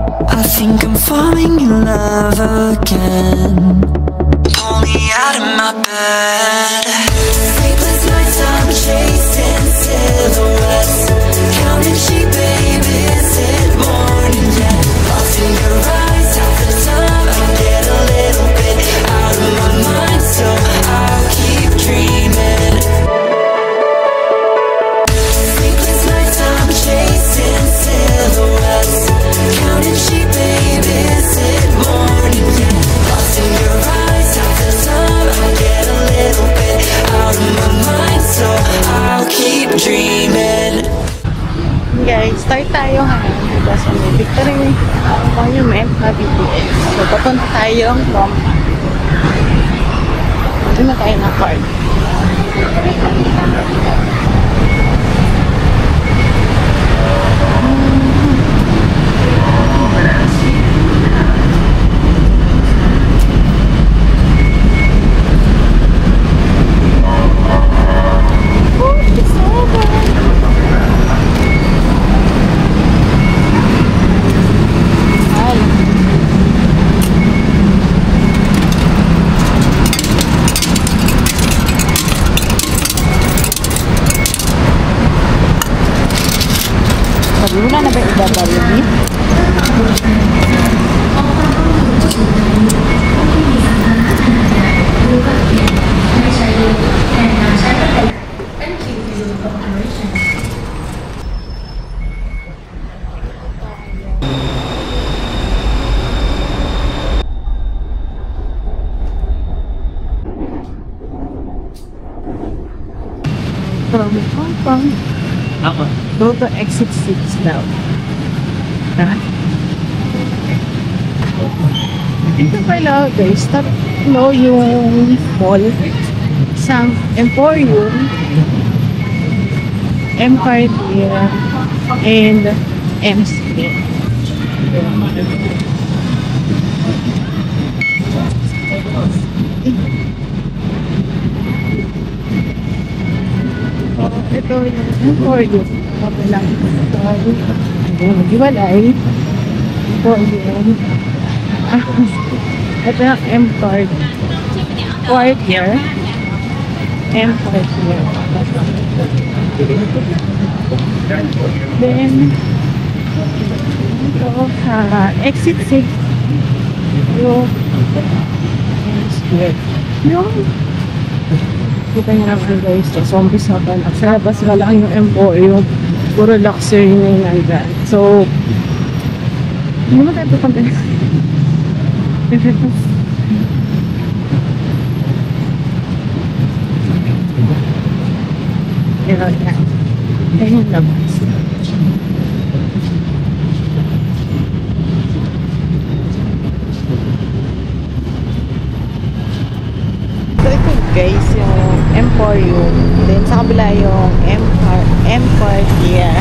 I think I'm falling in love again. Pull me out of my bed. Sleepless nights, I'm chasing silhouettes, counting sheep, baby, is it morning yet? Lost in your eyes, half the time I get a little bit out of my mind, so I'll keep dreaming. Sleepless nights, I'm chasing silhouettes, counting sheep, baby, is it morning yet? Lost in your eyes, half the time I get a little bit out of my mind, so I'll keep dreaming. Guys, start tayo ngayon dito sa Victory Monument na BTS. So, papunta tayong Hindi na tayo na card. Wala na ba ibabalik niya? From Hong Kong. Go to exit 6 now. Ito pala guys, tatlo yung mall. Isang Emporium, Empire Theater, and MC. Ito yung Emporium. Okay lang. Mag-iwalay. Emporium. Ito yung Empire. Quartier. Empire here. Then, ito exit 6. Yung yung kita nyo naman guys, so umpis na ba sa labas na lang yung Emporium, puro luxury na yung nandyan. So hindi mo tayo pupunta pero yan yung labas. So ito guys yung Emporium, then sa kabila yung Empire here,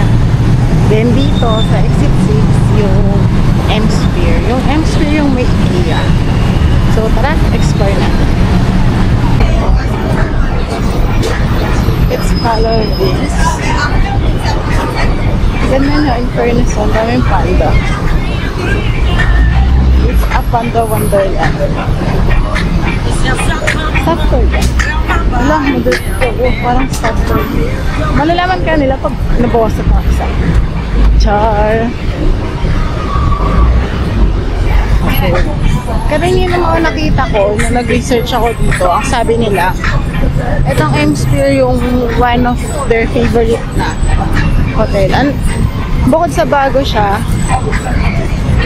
then dito sa exit 6 yung M-Sphere. Yung M-Sphere yung may IKEA. So tara, explore natin. Let's follow this. Ganda na, in fairness, ang daming panda. It's a panda wonderland. Stop tour yan. Wala, parang stop tour. Malalaman ka nila pag nabawas sa paksa. Char. Okay. Karamihan ng mga nakita ko, nung nag-research ako dito, ang sabi nila, itong M-Sphere yung one of their favorite na hotel. Bukod sa bago siya,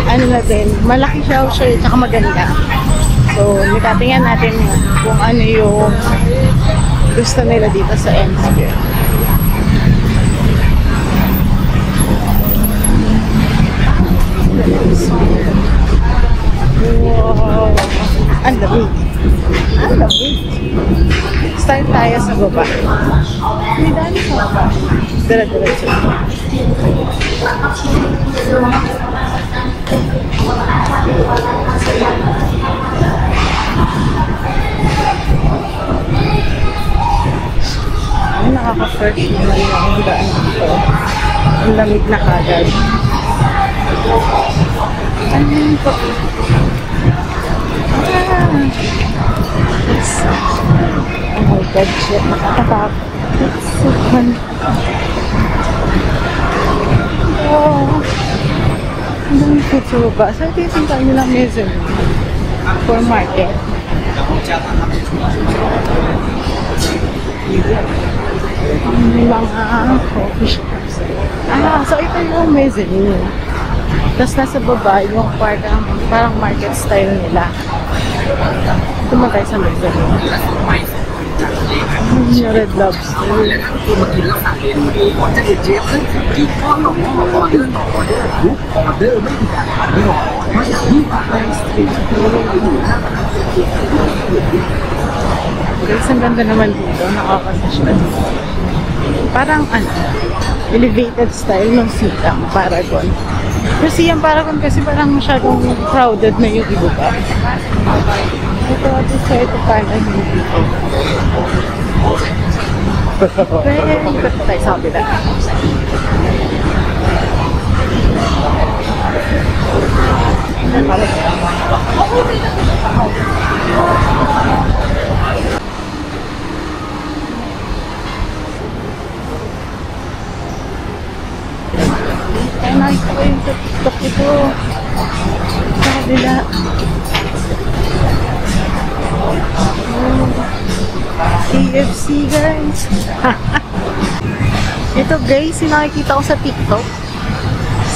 ano na din, malaki siya, tsaka maganda. So, nikatingnan natin kung ano yung gusto nila dito sa M-Sphere. Wow! Ang lamig! Ang lamig! Start tayo sa baba. May dami sa baba. Dala-diretso. Ay, nakaka-fresh naman yung daan dito. Ang lamig na kagad. Ano yun po? Oh my God, shit. Nakakatakot. It's so fun. Oh. Ang dami food sa baba. So, ito yung sintahan nilang mezzanine for market. May mga coffee shops. So ito yung mezzanine. Tapos nasa baba yung parang market style nila. Tumatay sa mezzanine. Yung Red Lobster. Guys, ang ganda naman dito. Nakakasasya. Parang elevated style ng Siam Paragon. Kasi yung Paragon kasi parang masyadong crowded na yung iba pa. Ito paano yung dito. Ikot pa tayo sa kapila. Nakita ko yung sa TikTok ito. Sa kabila. KFC guys. Ito guys, yung nakikita ko sa TikTok.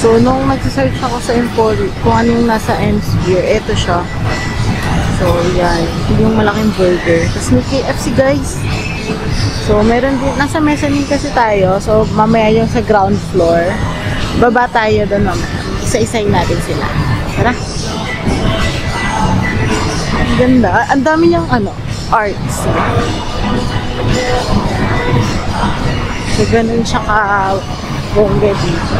So, nung nag-search ako sa Emporio, kung anong nasa M-Sphere, ito siya. So, yan. Yung malaking burger. Tapos may KFC guys. So, meron din, nasa mezzanine kasi tayo. So, mamaya yung sa ground floor. Baba tayo doon mamaya. Isa-isay natin sila. Tara. Ang ganda. Ang dami niyang arts. So, ganun siya ka-bongga dito.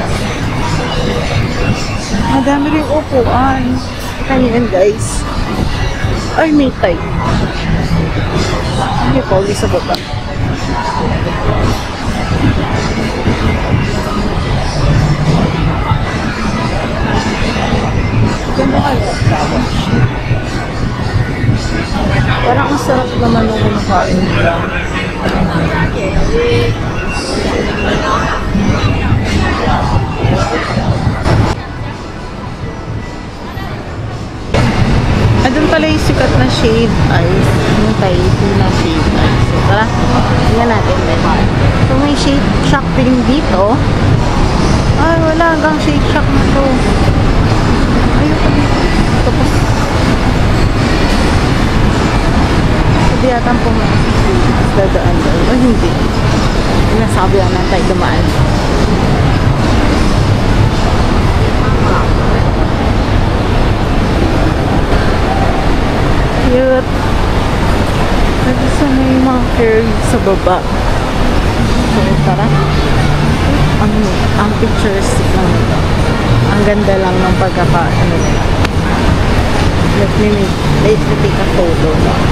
Madami rin upuan. Kanyan guys. Ay, may tay. May pogi sa baba. Ganda kaya. Parang ang sarap naman nung kumakain nila. Doon pala yung sikat na shade ice. Yung Tahiti na shade ice. So, tara. Tingnan natin din. So, may shade shock din dito. Ay, wala. Hanggang shade shock na to. Ayun pa dito. Tapos, hindi yata po dadaan doon. O hindi. Nasabi lang na tayo dumaan. Cute. Nagisa na yung mga curve sa baba. So, tara. Ang pictures lang ito. Ang ganda lang ng pagkaka-ano nila. Let me take a photo lang.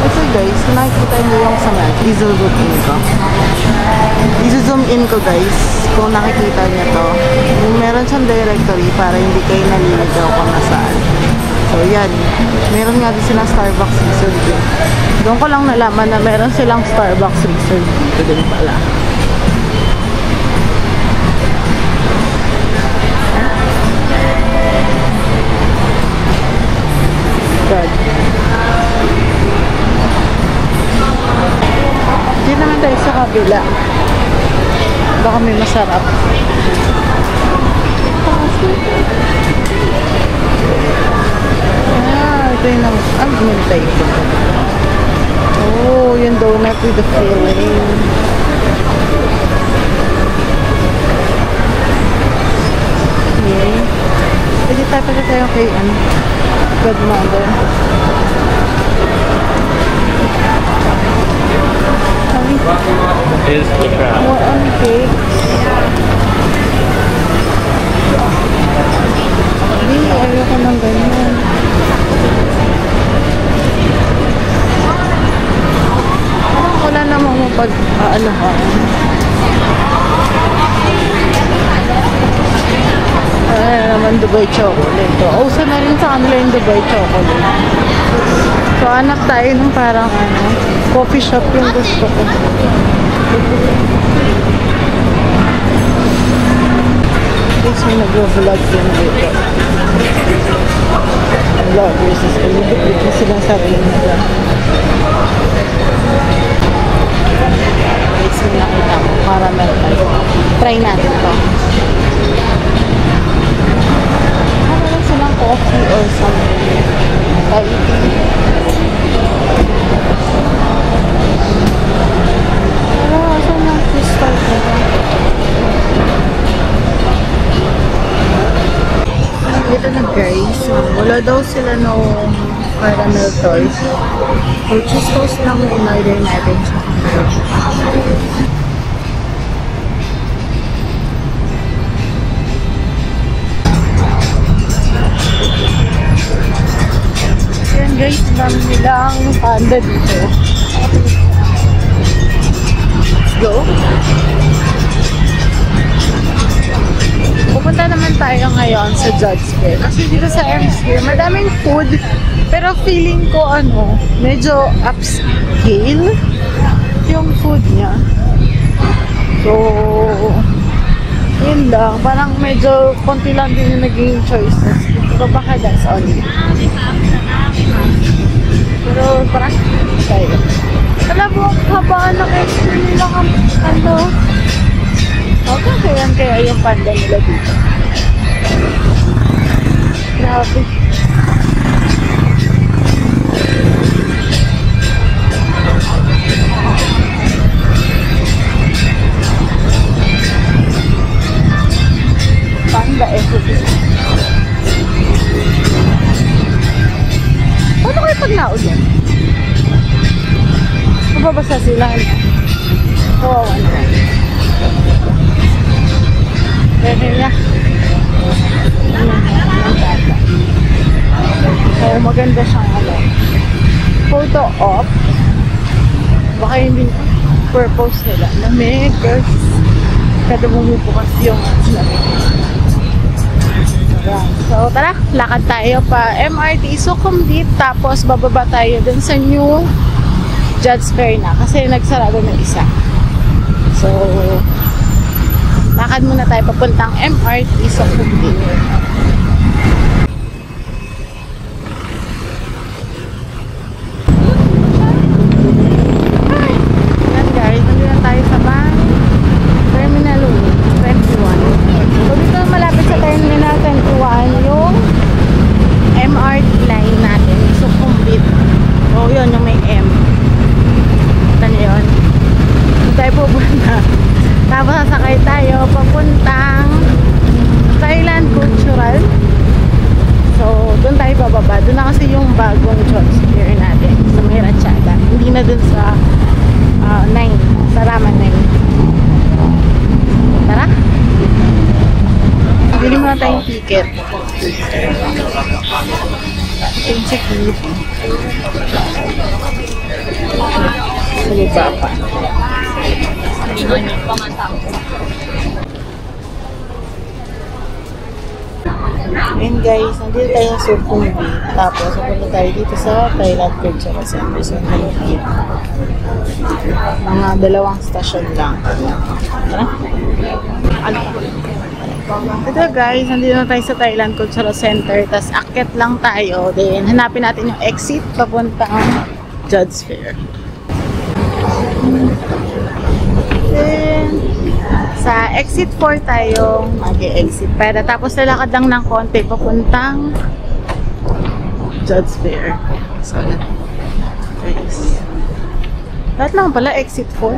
Ito guys, nakikita nyo yung sa map. I-zoom in ko. I-zoom in ko guys, kung nakikita nyo to. Meron siyang directory para hindi kayo naliligaw kung nasaan. So yan, meron nga din silang Starbucks Resort din. Doon ko lang nalaman na meron silang Starbucks Resort dito din pala. God. Hindi naman tayo sa kabila. Baka may masarap. Ito yung nagmintay ko. Oh, yung donut with the filling. Okay. Pwede tayo kay Godmother. Is the crowd. More on cakes. Hindi, ayoko ng ganyan. Parang pag ano ka. Naman Dubai chocolate. Uso na rin sa kanila yung Dubai chocolate. So, hanap tayo ng parang coffee shop yung gusto ko. Guys, may nag-vlog din dito. Vloggers is pinipit na silang sarili nila. Guys, may nakita ko. Caramel tayo. Try natin to. Ano lang silang coffee or something. Thai tea. Pero, saan ang crystal ko? Dito na guys, wala daw sila no caramel toys. So, cheese toast lang yung in-order natin. Yan guys, dami nilang panda dito. Let's go! Pupunta naman tayo ngayon sa Judge Fair. Kasi dito sa Hemisphere, madaming food. Pero feeling ko medyo upscale yung food niya. So, yun lang. Parang medyo konti lang din yung naging choices. Pero baka that's all. Pero parang tayo. Alam mo, habaan na kayo nila okay, kaya yung panda nila dito. Grabe. Panda paano kayo pag naod yan? Mababasa sila. Kawawa na. Pwede na. So, maganda siyang photo op. Baka hindi purpose nila. Lamig. Kada bumubukas yung lamig. So, tara. Lakad tayo pa MRT Sukhumvit. Tapos, bababa tayo dun sa new Judge Fair na. Kasi nagsarado ng isa. So, lakad muna tayo papuntang MRT Sukhumvit. Yan guys, nandito na tayo sa Terminal 21. So dito malapit sa Terminal 21 yung MRT line natin, Sukhumvit. O yun, yung may M. Ito na yun. Dito tayo pupunta. Tapos sasakay tayo papuntang Thailand Cultural. So, doon tayo bababa. Doon na kasi yung bagong Judge Fair natin sa May Ratchada. Hindi na doon sa 9. Sa Raman 9. Tara! Bili muna tayong ticket. Yung security. Sige pa pa. And guys, nandito tayo sa Sukhumvit. Tapos, pupunta tayo dito sa Thailand Cultural Center. So, mga 2 stasyon lang. Ito guys, nandito na tayo sa Thailand Cultural Center. Tapos, akyat lang tayo. Then, hanapin natin yung exit papuntang Judge Fair. Then, sa exit 4 tayo mag-exit. Pero tapos lalakad lang ng konti papuntang Judge Fair. So, guys. Lahat lang pala exit 4.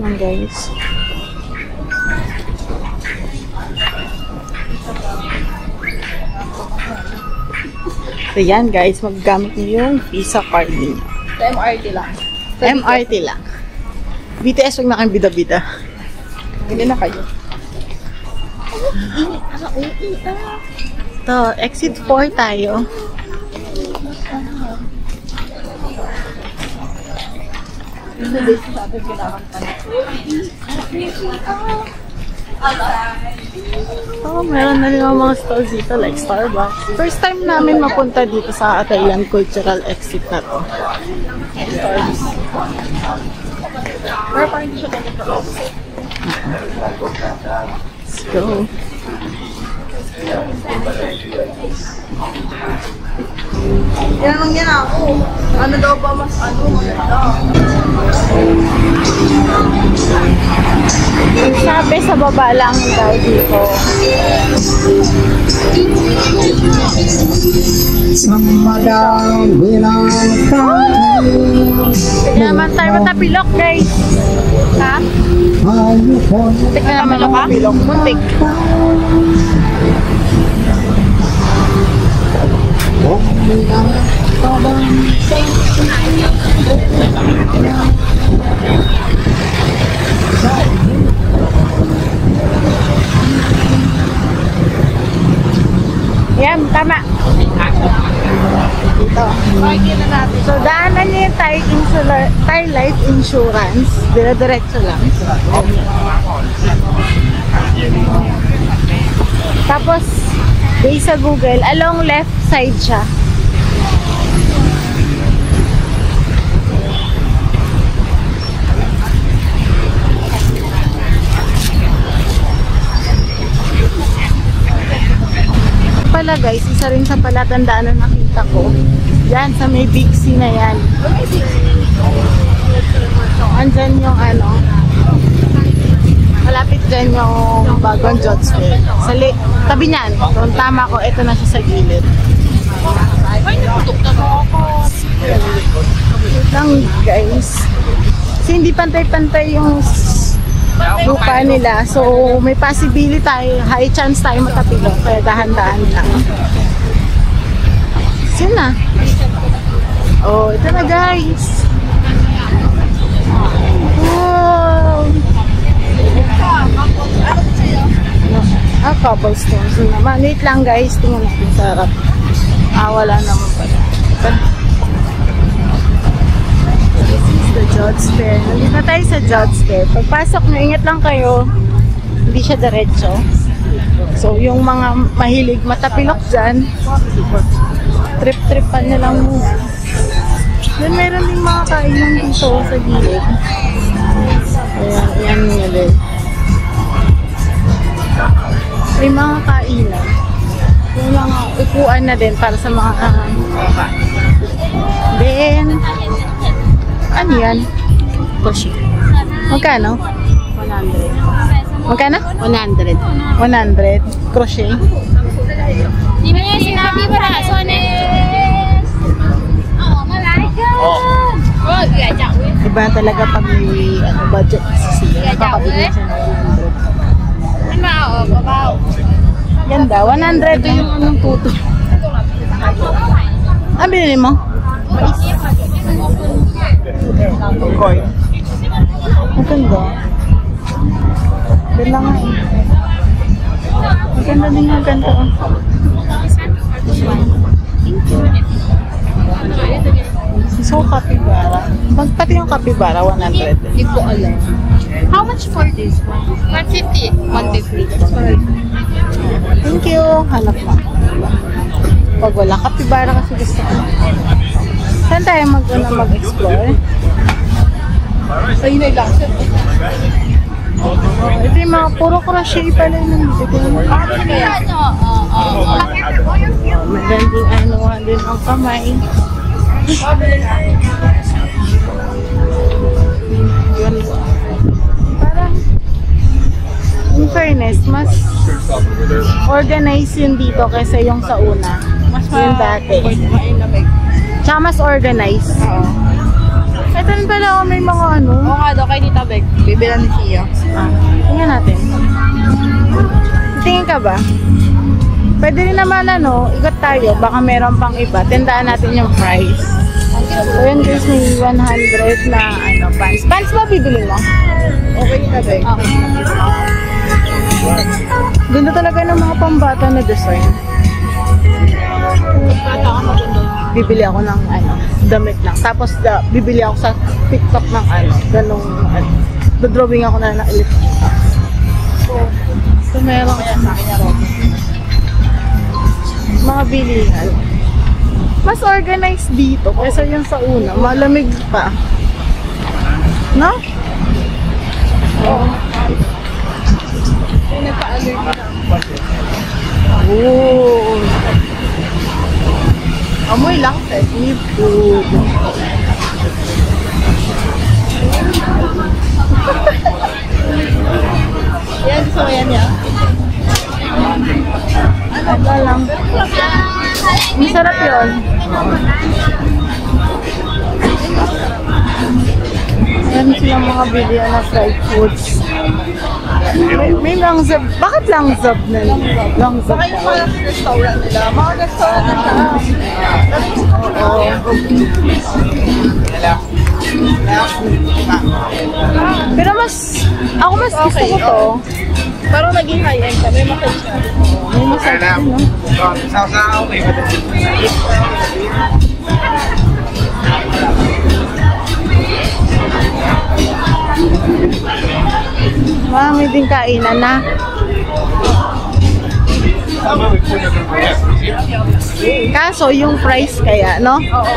Yan guys. So yan guys, magagamit niyo yung Visa card niyo. MRT lang. MRT lang. BTS, huwag na kayong bida-bida. Hindi na kayo. Ito, exit 4 tayo. Oh, meron na rin mga stores dito like Starbucks. First time namin mapunta dito sa Thailand Cultural Exit na to. Stores. Pero parang hindi siya ganito. Let's go. Yan yan ako. Ano daw ba mas Sabi sa baba lang daw dito. Tignan naman tayo matapilok, guys. Ha? Tignan naman ako. Muntik. Yan, tama. Dito. So, daanan niyo yung Thai Life Insurance. Dire-diretso lang. Tapos, based sa Google, along left side siya. Pala guys, isa rin sa palatandaan na nakita ko. Yan, sa may Big C na yan. So, andyan yung ano, malapit dyan yung bagong Jots Fair. Sa tabi niyan, kung tama ko, ito na siya sa gilid. Wait lang guys. Kasi hindi pantay-pantay yung lupa nila. So, may possibility tayo, high chance tayo matapilok. Kaya dahan-dahan lang. Yun na. Oh, ito na guys. Wow! Ah, cobblestones naman. Wait lang guys. Tingnan natin sa harap. Ah, wala naman pala. This is the Jots Fair. Nandito na tayo sa Jots Fair. Pagpasok nyo, ingat lang kayo. Hindi siya diretso. So, yung mga mahilig matapilok dyan, trip-tripan nyo lang muna. Then, meron din mga kainan dito sa gilid. Ayan, ayan nyo din. May mga kainan. Yung mga upuan na din para sa mga then, ano yan? Koshi. Magkano? 100. Magkano? 100. 100. Crochet. Di ba niya sinabi mo na? Sones! Oh, malaga! Oh, gajak. Iba talaga pag may budget kasi nakakabili siya ng 100. Ano ba? Oh, babaw. Ganda. 100 yung anong tuto. Ah, binili mo? Koy. Maganda. Ganda nga eh. Maganda din yung ganito. So, kapibara. Pati yung kapibara, 100. Hindi ko alam. How much for this one? 150. 150. Sorry. Thank you. Hanap mo. Pag wala kapibara kasi gusto ko. Saan tayo mag-explore? Sa inay lang siya. Ito yung mga puro crochet pala yung nandito. Magandang anuhan din ang kamay. Yun. Parang in fairness, mas organized yun dito kaysa yung sa una. Mas yung dati. Tsaka mas organized. Ito rin pala may mga ano. Oo nga daw kay Tita Beck. Bibilan ni Tia. Tingnan natin. Tingin ka ba? Pwede rin naman ano, ikot tayo. Baka meron pang iba. Tandaan natin yung price. So yun guys, may 100 na ano, pants. Pants ba bibili mo? Okay, Tita Beck. Okay. Ganda talaga ng mga pambata na design. Bibili ako ng ano, damit lang. Tapos bibili ako sa TikTok ng ano, ganong ano. Dodrawing ako na ng electric. So meron mga bilihan. Mas organized dito kaysa yung sa una. Malamig pa. No? Oo. Oh. Amoy lang sa seafood. Yan, gusto mo yan yan? Ano ba lang? Masarap yun. Yan silang mga video na fried foods. May langzab. Bakit langzab na yun? Langzab. Baka yung mga restaurant nila. Mga restaurant nila. Oo. Pero ako mas gusto ko to. Parang naging high-end ka. May massage ka. May massage din, no? Marami din kainan na. Kaso yung price kaya, no? Oo.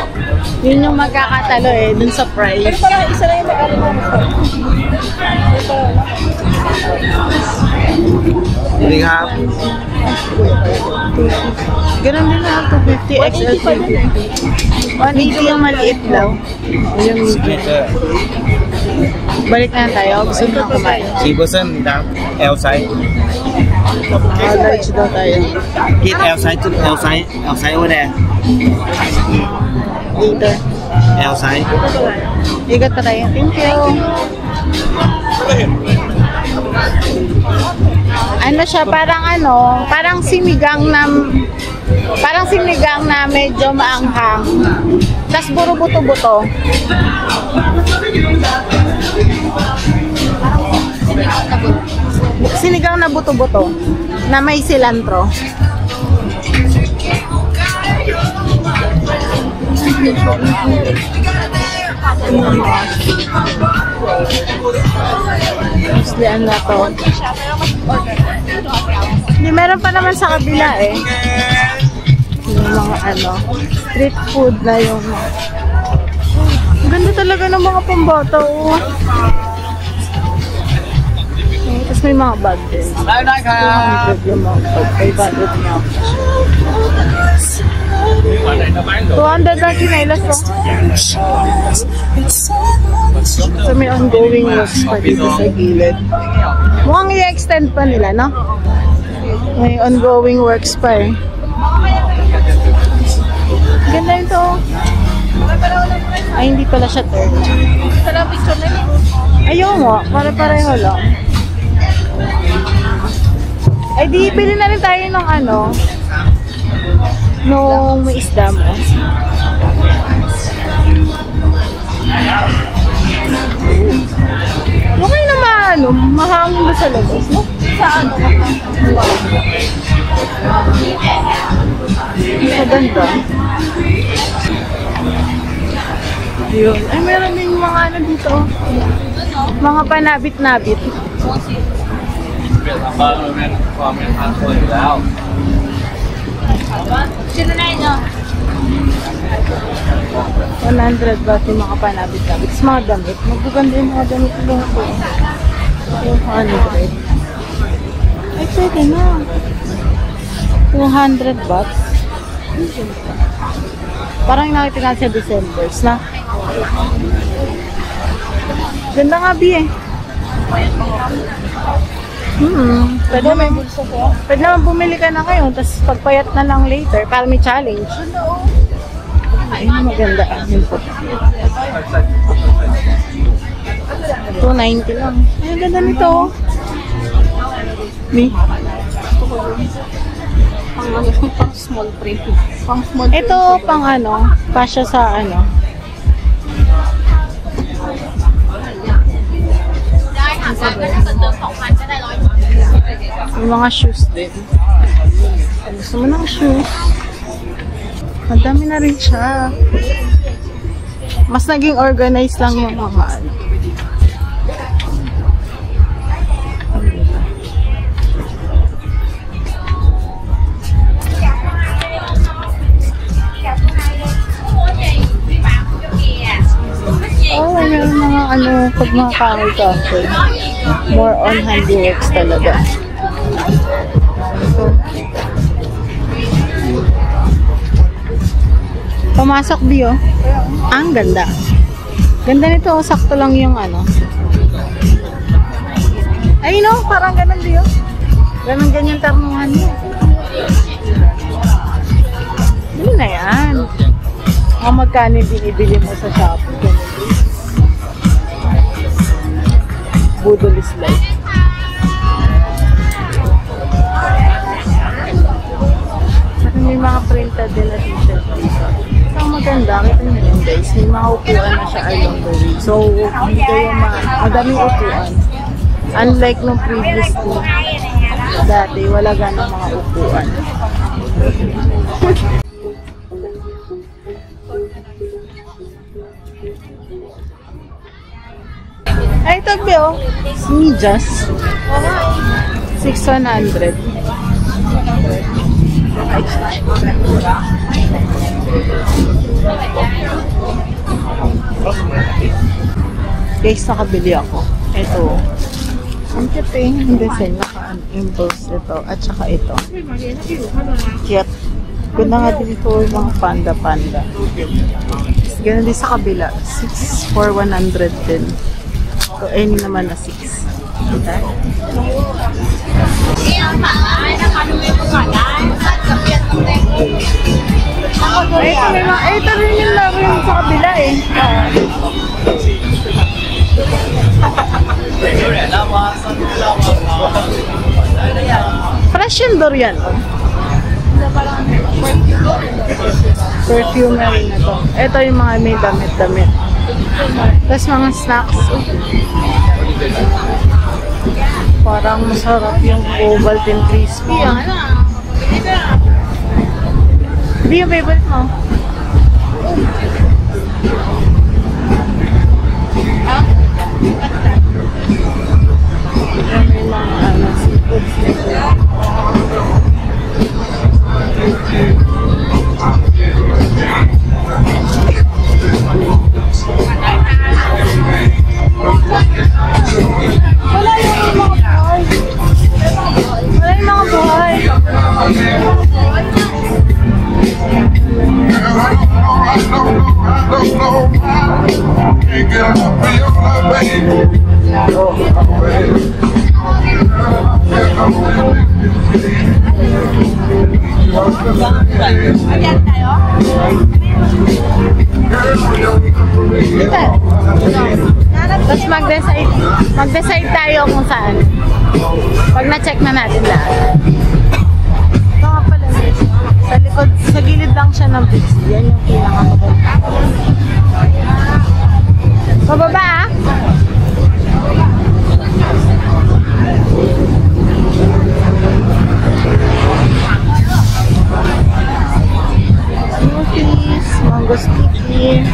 Yun yung magkakatalo eh, dun sa price. Pero parang isa na yung mag-ano mo. Hindi nga. Ganun din na, 250 XL 250. 180 yung maliit daw. Yung medium. Balik na tayo, gusto na kumain. Chị bữa sân đã eo size. Large daw tayo. Hit eo size over there. Dito. Eo size. Igat pa tayo. Thank you. Ano siya, parang sinigang na medyo maanghang. Tapos puro buto-buto. Sinigang na buto-buto na may cilantro. Muslian na to. Hindi, meron pa naman sa kabila eh. Yung mga street food na yung ganda talaga ng mga pambata oh. Tapos may mga bag din. 200 yung mga bag. 500 na. 200 lang kinailas ko. So may ongoing works pa dito sa gilid. Mukhang i-extend pa nila, no? May ongoing works pa eh. Ganda yun to. Ay, hindi pala siya turn. Sarap picture na yun. Ayaw mo, pare-pareho lang. Ay, di, bili na rin tayo ng nung may isda mo. Okay naman, mahangin na sa labas, no? Saan? Maganda. Yun. Ay, meron din mga dito. Mga panabit-nabit. Sino na yun? 100 baht yung mga panabit-nabit. Tapos mga damit. Magaganda yung mga damit lang ito. 200. Ay, pwede na. 200 baht. Parang nakita natin sa Decembers na. Ganda nga, Bi eh. Pwede naman bumili ka na kayo, tapos pagpayat na lang later para may challenge. Ay, maganda. Yun po. 290 lang. Ay, ang ganda nito. Me? Pang small print. Pang small print. Ito, pang pasya sa May mga shoes din. Gusto mo ng shoes? Madami na rin siya. Mas naging organized lang yung mga ano. Oh, meron mga ano, pag mga cafe. More on handiworks talaga. So, pumasok Dio. Ang ganda. Ganda nito, oh, sakto lang yung ano. Ay no, parang ganun Dio. Ganun-ganyan tarnuhan niya. Bili na yan. Ang magkano binibili mo sa Shopee. Budol is life. May mga printed din na t-shirt dito. Ang maganda, kita nyo yun guys, may mga upuan na siya along the way. So, hindi kayo madaming upuan. Unlike nung previous to, dati, wala ganang mga upuan. Ay, tabi oh. Sneakers. 600. Guys, nakabili ako. Ito. Ang cute eh. Ang design. Naka-impulse ito. At saka ito. Cute. Ganda nga din ito yung mga panda-panda. Ganun din sa kabila. 6 for 100 din. So, any naman na 6. Kita? Ito rin yung laro yung sa kabila eh. Fresh yung durian. Perfumery na to. Ito yung mga may damit-damit. Tapos mga snacks. Parang masarap yung Ovaltine Crispy. Hindi yung favorite mo? May mga seafood. Wala yung mga buhay. Wala yung mga buhay. Tapos mag-decide tayo kung saan. Pag na-check na natin lahat. Ito nga pala. Sa likod, sa gilid lang siya ng bridge. Yan yung pinakamaganda. Pababa ah! Smoothies, mango sticky.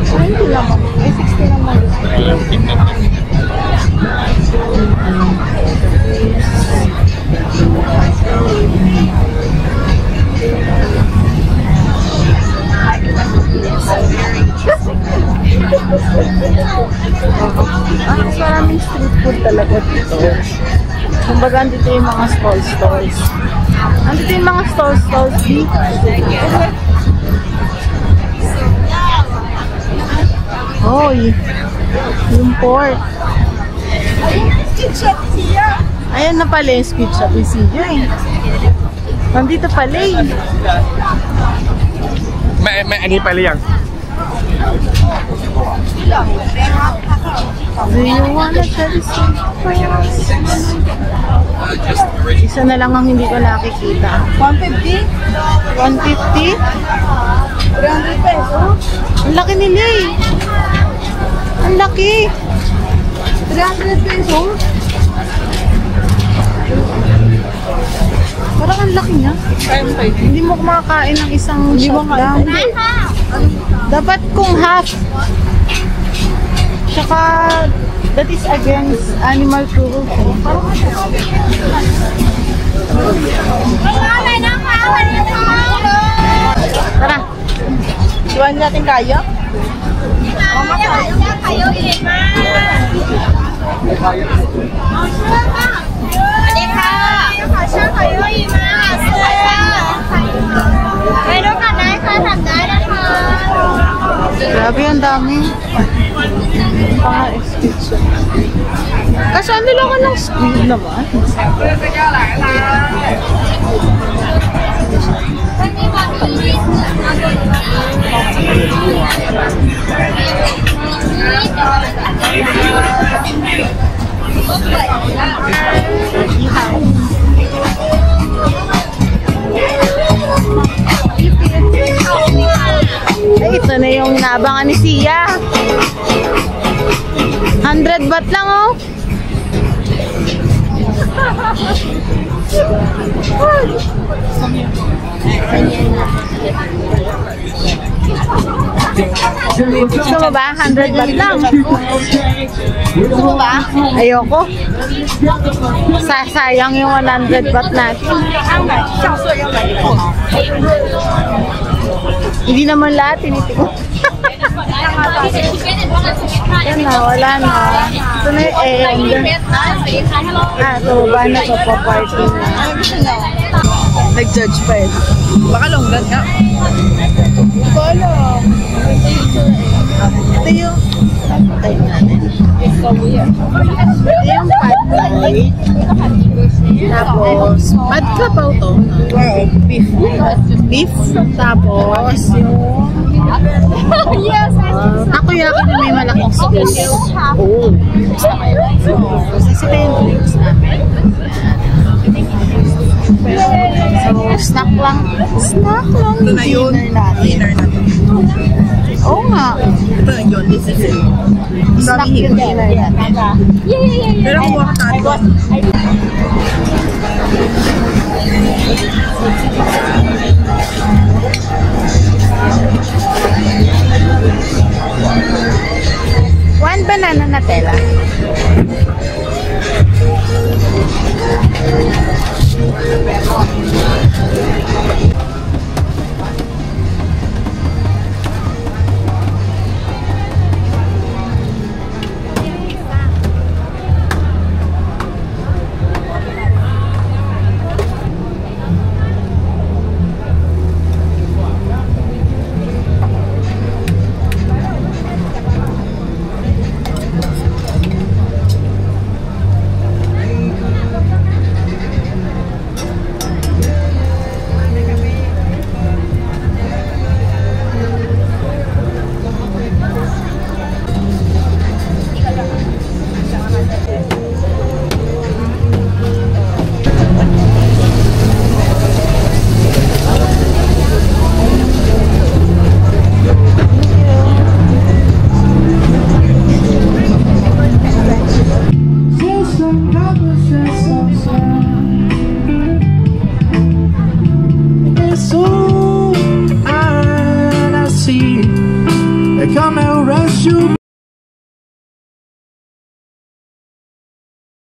20 lang mo. 60 lang mango sticky. Mas maraming street food talaga dito. Kumbaga, andito yung mga stalls. Andito yung mga stalls dito. Hoy! Yung pork. Ayan na pala yung squid shop ni CJ. Nandito pala eh. May pala yan. Do you wanna try this one? Isa na lang ang hindi ko nakikita. 150? 150? 300 pesos? Ang laki nila eh. Ang laki. 300 pesos? laki niya. Hindi mo kumakain ng isang shot lang. Dapat kung half. Tsaka, that is against animal cruelty. Tara. Iwan natin kaya? Grabe, ang dami. Pang-excuse. Kasi ano lang ka ng squid naman? Ay, ito na yung nabangan ni Sia. 100 baht lang, oh. Gusto mo ba? 100 baht lang. Gusto mo ba? Ayoko. Sasayang yung 100 baht natin. Hindi naman lahat tinitignan. Yan na, wala na. Ito na yung end. Tumaba na ito pa party na. Nag-judge pa eh. Baka longgan ka. Wala. Ito yung time natin. Ito yung pad thai. Tapos, pad kapaw to. Beef. Beef. Tapos, yung takoyaki na may malaking sauce. Oo. Gusto kayo. Kasi sila yung drinks namin. So, snack lang. Snack lang. Ito na yun. Dinner natin. Oo nga. Ito na yun. This is it. Snack yung dinner natin. Pero kung wala tayo. One banana Nutella.